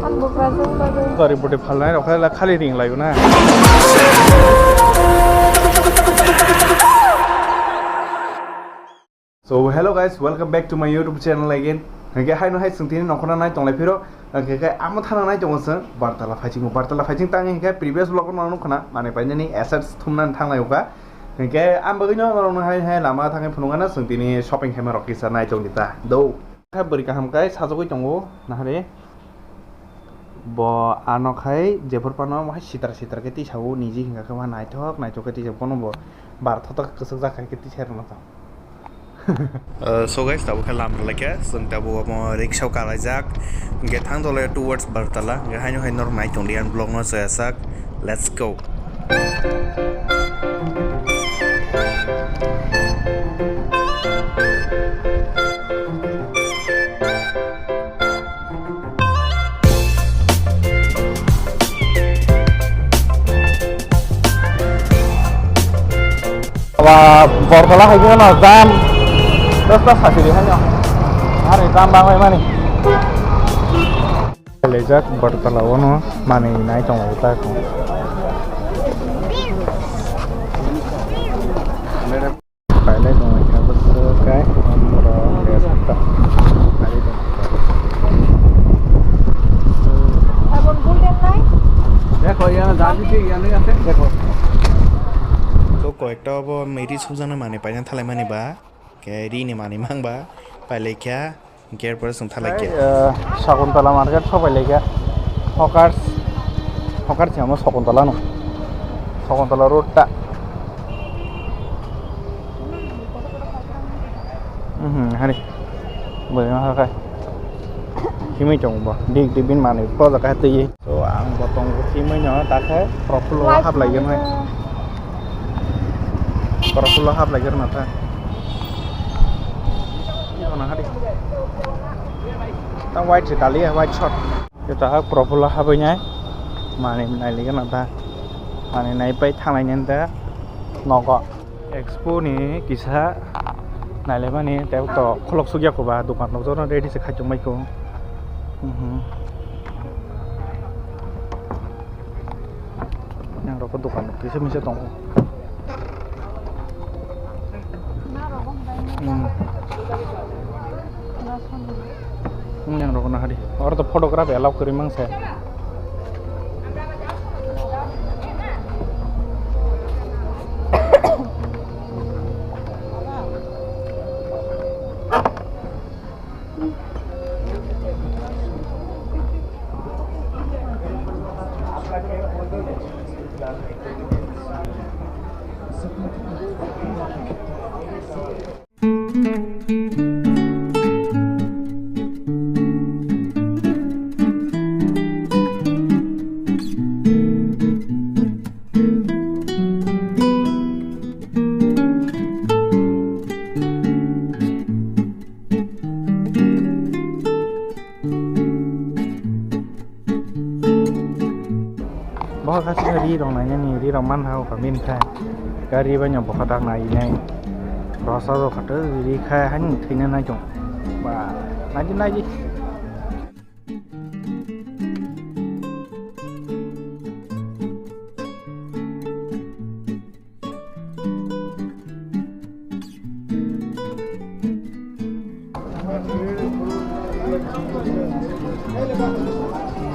Sorry, but if I like खाली ring like ना. So hello guys, welcome back to my YouTube channel again. Oke, hai no hai sungtini nongkona nai tonglai piro. Oke, amo thana nai tongso Agartala fighting tangi ke previous vlog no nongkona mane paine ni assets thumnan thanglai uka. Oke, am bagino no hai lama thangai phunungana sungtini shopping camera kisa nai tonglita. Do. Ka beri kaham kai sajogoi tongo nahare. Bo ano khai jepur pano hai sitar ke ti sawo niji hinga ka naitok ke ti jepono bo bar thotak kesuk jakai ke ti serna ta. So guys, tabu kalam lagi, sung tabu mau rickshaw kalajak, get hang dollar towards Agartala, get hang hai nor night only and blog no sesak, let's go. Và Agartala hai cái nó jam. Terus hasil hanya hari tambang mana nih? Lezat Agartala wono mana naik cong kita ko. Pahile cong kita bus kai amro esata. Hari itu. Abon golden line? देखो ये जाती थी ये नहीं आते देखो. तो कोई तो वो मेरी सोचना माने पाया था ले माने बा. Keri ni mani mang ba, pale kya, care person thala kya. Agartala market so pale kya, hawkers chamo Agartala no, Agartala road ta. Hari, boleh mana kai? Kimi chong ba, dik bin mani, pro jaga hati ye. So ang botong kimi nyo tak hai, profil hap lagi kan? Profil hap lagi kan apa? Tang white sekali ya, white shot. Kita hak profil habisnya, mana nilai kan ada, mana nilai pay thang lain nanti, nogo. Expo ni kisah nilai mana? Tapi to kolok sugia ko ba, dukan nogo na ready sekai cumai ko. Yang rokok dukan, kisah misal tongko. Yang rokok hari, orang tu fotografi allow kiri mang saya. Bahwa kasih hari dong nanya nih, di roman hau kamin kai, kari banyak bokatak nai nai, rasa tu kata di kai hanya tina nai jong, bah naji.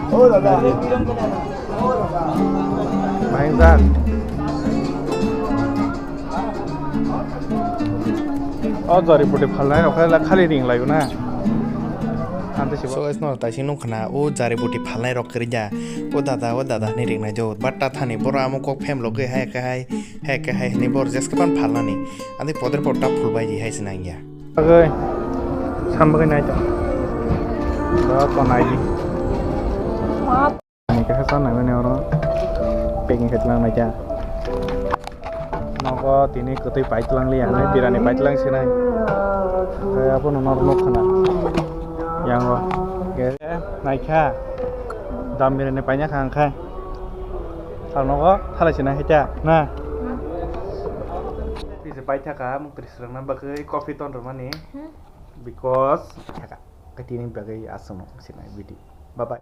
Oh dah. Main zat. Oh dari putih palai, oke kali ring lagi na. So guys no, tadi nung kena, oh dari putih palai rok kerja, oh dada nih ring na jauh, bata thani, bora amo kok pem loge hai kai, nih bor jas kapan pala nih, nanti poder porta full bayi hai senang ya. Oke, sampai naik tuh, berapa naik? Ini kehasan namanya orang. Pengen ketlang aja. Nogo tini ketui paitlang liang, nih birani paitlang sih nih. Kayak apa nomor kana. Yang lo, kayak naik ya. Dam birani paitnya kangkai. Kalau nogo, halah sih nih aja. Nah, bisa paitnya kamu terus renang bagai coffee ton rumah nih. Because ya kak, ketini bagai asam sih nih bidi. Bye bye.